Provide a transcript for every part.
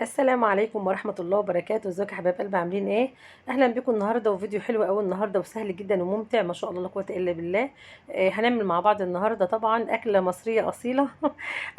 السلام عليكم ورحمة الله وبركاته. ازيكم يا حبايب قلبي، عاملين ايه؟ اهلا بكم النهارده وفيديو حلو قوي النهارده وسهل جدا وممتع، ما شاء الله لا قوة الا بالله. هنعمل مع بعض النهارده طبعا اكلة مصرية اصيلة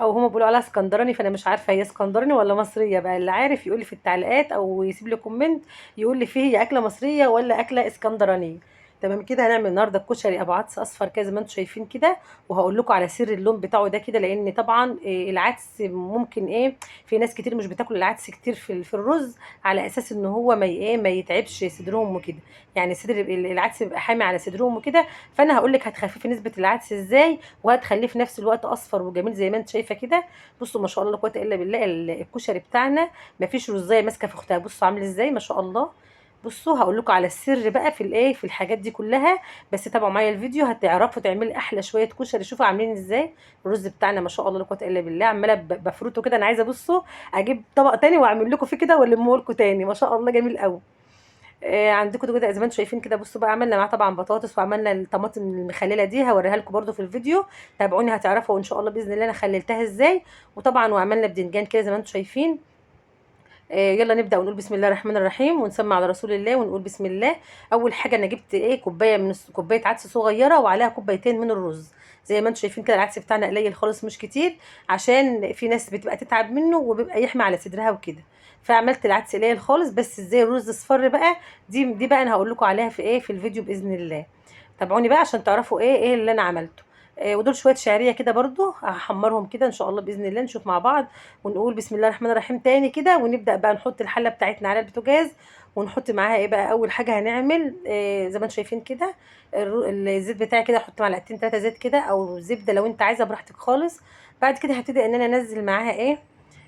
او هما بيقولوا عليها اسكندراني، فانا مش عارفة هي اسكندراني ولا مصرية بقى. اللي عارف يقول لي في التعليقات او يسيب لي كومنت يقول لي فيه هي اكلة مصرية ولا اكلة اسكندرانية. تمام كده. هنعمل النهارده الكشري ابو عدس اصفر كده زي ما انتم شايفين كده، وهقول لكم على سر اللون بتاعه ده كده، لان طبعا العدس ممكن في ناس كتير مش بتاكل العدس كتير في الرز، على اساس ان هو ما يتعبش صدرهم وكده. يعني صدر العدس بيبقى حامي على صدرهم وكده. فانا هقول لك هتخففي نسبه العدس ازاي وهتخليه في نفس الوقت اصفر وجميل زي ما انت شايفه كده. بصوا ما شاء الله لا قوه الا بالله، الكشري بتاعنا ما فيش رزايه ماسكه في اختها. بصوا عامل ازاي ما شاء الله. بصوا هقول لكم على السر بقى في الحاجات دي كلها. بس تابعوا معايا الفيديو هتعرفوا تعملوا احلى شويه كشري. شوفوا عاملين ازاي. الرز بتاعنا ما شاء الله لا قوه الا بالله، عماله بفرطه كده. انا عايزه بصوا اجيب طبق تاني واعمل لكم فيه كده والمه لكم تاني. ما شاء الله جميل قوي. عندكم كده زي ما انتم شايفين كده. بصوا بقى عملنا معاه طبعا بطاطس وعملنا الطماطم المخلله دي، هوريها لكم برده في الفيديو. تابعوني هتعرفوا ان شاء الله باذن الله انا خللتها ازاي. وطبعا وعملنا بدنجان كده زي ما انتم شايفين. يلا نبدأ ونقول بسم الله الرحمن الرحيم ونسمع على رسول الله ونقول بسم الله. اول حاجه انا جبت كوبايه كوبايه عدس صغيره وعليها كوبايتين من الرز. زي ما انتم شايفين كده العدس بتاعنا قليل خالص مش كتير، عشان في ناس بتبقى تتعب منه وبيبقى يحمي على صدرها وكده. فعملت العدس قليل خالص. بس ازاي الرز اصفر بقى، دي بقى انا هقول لكم عليها في الفيديو باذن الله. تابعوني بقى عشان تعرفوا ايه اللي انا عملته. ودول شويه شعريه كده برضو هحمرهم كده ان شاء الله باذن الله. نشوف مع بعض ونقول بسم الله الرحمن الرحيم تاني كده، ونبدا بقى نحط الحله بتاعتنا على البوتاجاز. ونحط معاها ايه بقى. اول حاجه هنعمل زي ما انتم شايفين كده، الزيت بتاعي كده احط معلقتين 3 زيت كده او زبده لو انت عايزه براحتك خالص. بعد كده هبتدي ان انا انزل معاها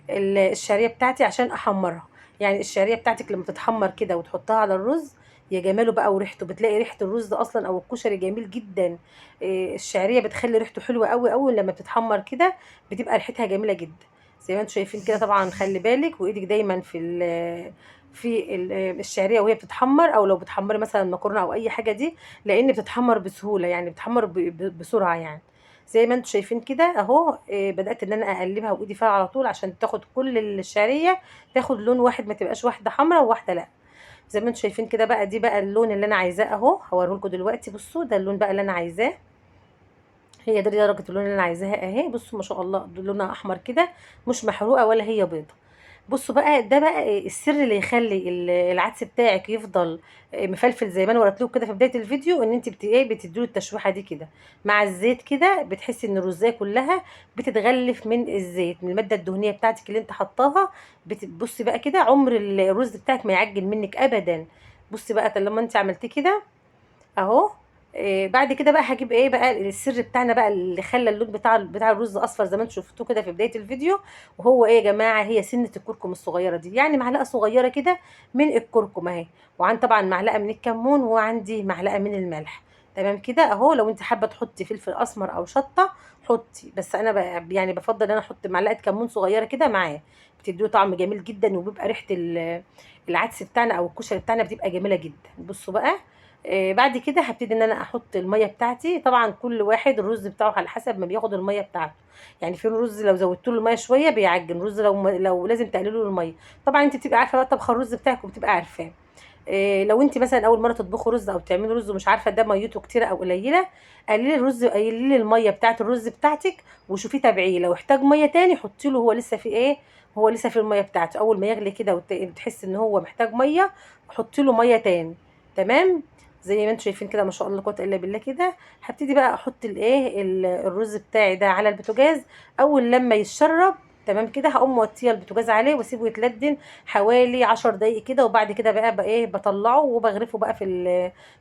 الشعريه بتاعتي عشان احمرها. يعني الشعريه بتاعتك لما تتحمر كده وتحطها على الرز، يا جماله بقى وريحته. بتلاقي ريحه الرز اصلا او الكشري جميل جدا. الشعريه بتخلي ريحته حلوه قوي قوي لما بتتحمر كده، بتبقى ريحتها جميله جدا. زي ما انتم شايفين كده. طبعا خلي بالك وايدك دايما الشعريه وهي بتتحمر، او لو بتحمري مثلا مكرونه او اي حاجه دي، لان بتتحمر بسهوله، يعني بتتحمر بسرعه يعني. زي ما انتم شايفين كده اهو. بدات ان انا اقلبها وايدي فيها على طول عشان تاخد كل الشعريه، تاخد لون واحد، ما تبقاش واحده حمراء وواحده لا. زي ما انتم شايفين كده بقى. دي بقى اللون اللي انا عايزاه اهو، هوريه لكم دلوقتي. بصوا ده اللون بقى اللي انا عايزاه. هي دي درجه اللون اللي انا عايزاها اهي. بصوا ما شاء الله لونها احمر كده، مش محروقه ولا هي بيضه. بصوا بقى ده بقى السر اللي يخلي العدس بتاعك يفضل مفلفل زي ما انا وريت لكم كده في بدايه الفيديو. ان انت بتديله التشويحه دي كده مع الزيت كده، بتحسي ان الرزايه كلها بتتغلف من الزيت، من الماده الدهنيه بتاعتك اللي انت حطاها. بصي بقى كده عمر الرز بتاعك ما يعجن منك ابدا. بصي بقى لما انت عملتيه كده اهو. بعد كده بقى هجيب ايه بقى السر بتاعنا بقى اللي خلى اللون بتاع الرز اصفر زي ما انتم شفتوه كده في بدايه الفيديو. وهو ايه يا جماعه؟ هي سنه الكركم الصغيره دي، يعني معلقه صغيره كده من الكركم اهي. وعن طبعا معلقه من الكمون، وعندي معلقه من الملح. تمام كده اهو. لو انت حابه تحطي فلفل اسمر او شطه حطي، بس انا بقى يعني بفضل ان انا احط معلقه كمون صغيره كده معاه. بتديه طعم جميل جدا، وبيبقى ريحه العدس بتاعنا او الكشري بتاعنا بتبقى جميله جدا. بصوا بقى. بعد كده هبتدي ان انا احط الميه بتاعتي. طبعا كل واحد الرز بتاعه على حسب ما بياخد الميه بتاعته. يعني في رز لو زودت له الميه شويه بيعجن، رز لو لازم تقللوا له الميه. طبعا انت بتبقى عارفه بقى طبخ الرز بتاعك وبتبقى عارفاه. لو انت مثلا اول مره تطبخوا رز او تعملوا رز ومش عارفه ده ميته كتيره او قليله، قللي الرز، قللي الميه بتاعه الرز بتاعتك وشوفي تابعيه. لو احتاج ميه تاني حطي له، هو لسه في هو لسه في الميه بتاعته. اول ما يغلي كده وتحس ان هو محتاج ميه، حطي له ميه تاني. تمام. زي ما انتم شايفين كده ما شاء الله لا قوه الا بالله كده. هبتدي بقى احط الرز بتاعي ده على البوتاجاز. اول لما يتشرب تمام كده هقوم موطيه البوتاجاز عليه واسيبه يتلدن حوالي 10 دقايق كده. وبعد كده بقى بطلعه وبغرفه بقى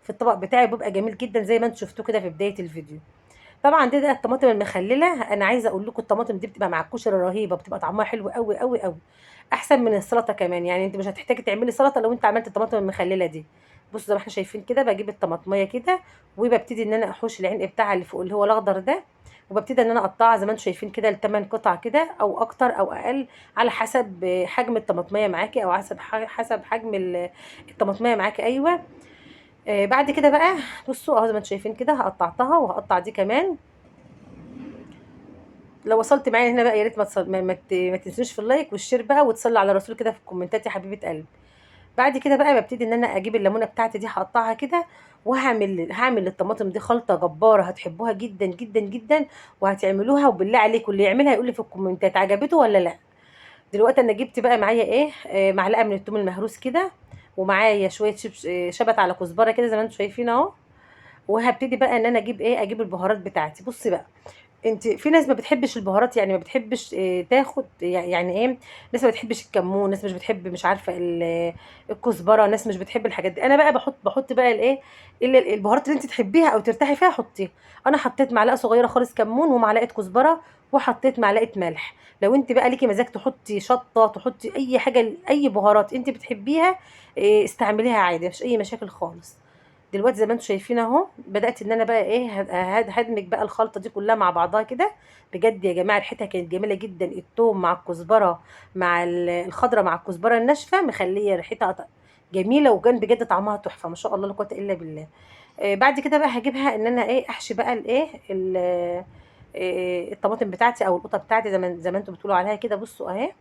في الطبق بتاعي، بيبقى جميل جدا زي ما انتم شفتوه كده في بدايه الفيديو. طبعا دي الطماطم المخلله. انا عايزه اقول لكم الطماطم دي بتبقى مع الكشري رهيبه، بتبقى طعمها حلو قوي قوي قوي، احسن من السلطه كمان. يعني انت مش هتحتاجي تعملي سلطه لو انت عملت الطماطم المخلله دي. بصوا زي ما احنا شايفين كده، بجيب الطماطميه كده وببتدي ان انا احوش العلق بتاعها اللي فوق اللي هو الاخضر ده. وببتدي ان انا اقطعها زي ما انتم شايفين كده ل8 قطع كده او اكتر او اقل، على حسب حجم الطماطميه معاكي او حسب حجم الطماطميه معاكي. ايوه. بعد كده بقى بصوا اهو زي ما انتم شايفين كده، هقطعتها وهقطع دي كمان. لو وصلت معايا هنا بقى يا ريت ما تنسوش في اللايك والشير بقى، وتصلي على الرسول كده في الكومنتات يا حبيبه قلبي. بعد كده بقى ببتدي ان انا اجيب الليمونه بتاعتي دي، هقطعها كده، هعمل للطماطم دي خلطه جباره هتحبوها جدا جدا جدا، وهتعملوها. وبالله عليكم اللي يعملها يقول لي في الكومنتات عجبته ولا لا. دلوقتي انا جبت بقى معايا ايه، معلقه من الثوم المهروس كده، ومعايا شويه شبت على كزبره كده زي ما انتم شايفين اهو. وهبتدي بقى ان انا اجيب البهارات بتاعتي. بصي بقى، انت في ناس ما بتحبش البهارات، يعني ما بتحبش تاخد يعني ايه، ناس ما بتحبش الكمون، ناس مش بتحب مش عارفه الكزبره، ناس مش بتحب الحاجات دي. انا بقى بحط بقى الايه، البهارات اللي انت تحبيها او ترتاحي فيها حطيها. انا حطيت معلقه صغيره خالص كمون، ومعلقه كزبره، وحطيت معلقه ملح. لو انت بقى ليكي مزاج تحطي شطه، تحطي اي حاجه، اي بهارات انت بتحبيها استعمليها عادي، مفيش اي مشاكل خالص. دلوقتي زي ما انتم شايفين اهو، بدات ان انا بقى ايه، هدمج بقى الخلطه دي كلها مع بعضها كده. بجد يا جماعه ريحتها كانت جميله جدا، التوم مع الكزبره مع الخضره مع الكزبره الناشفه مخليه ريحتها جميله، وكان بجد طعمها تحفه ما شاء الله لا قوه الا بالله. بعد كده بقى هجيبها ان انا ايه، احشي بقى الايه الطماطم بتاعتي او القطه بتاعتي زي ما انتم بتقولوا عليها كده. بصوا اهي،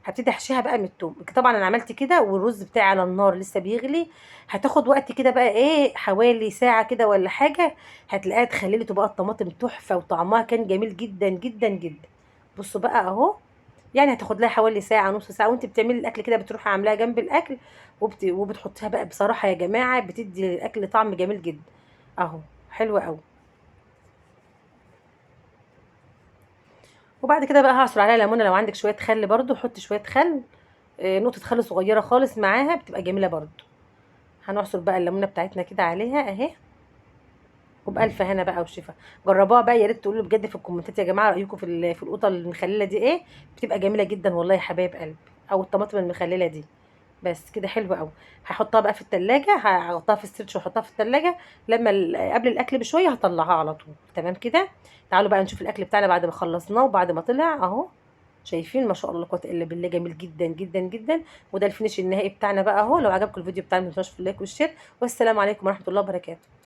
هبتدي احشيها بقى من التوم. طبعا انا عملت كده والرز بتاعي على النار لسه بيغلي، هتاخد وقت كده بقى ايه، حوالي ساعة كده ولا حاجة. هتلاقيها اتخللت وبقى الطماطم تحفة، وطعمها كان جميل جدا جدا جدا. بصوا بقى اهو، يعني هتاخد لها حوالي ساعة نص ساعة، وانت بتعملي الاكل كده بتروحي عاملاها جنب الاكل، وبتحطيها بقى. بصراحة يا جماعة بتدي الاكل طعم جميل جدا اهو، حلوة قوي. وبعد كده بقى هعصر عليها ليمونه، لو عندك شويه خل برضو حطي شويه خل، نقطه خل صغيره خالص معاها بتبقى جميله برضو. هنعصر بقى الليمونه بتاعتنا كده عليها اهي، وبألف هنا بقى وشفا. جربوها بقى يا ريت تقولوا بجد في الكومنتات يا جماعه رايكم في القوطه المخلله دي ايه، بتبقى جميله جدا والله يا حبايب قلبي، او الطماطم المخلله دي. بس كده حلوه قوي. هحطها بقى في التلاجة، هحطها في السيرتش واحطها في التلاجة، لما قبل الاكل بشويه هطلعها على طول. تمام كده. تعالوا بقى نشوف الاكل بتاعنا بعد ما خلصناه وبعد ما طلع اهو. شايفين ما شاء الله لا قوه الا بالله، جميل جدا جدا جدا. وده الفينش النهائي بتاعنا بقى اهو. لو عجبكم الفيديو بتاعنا ما تنسوش في اللايك والشير، والسلام عليكم ورحمه الله وبركاته.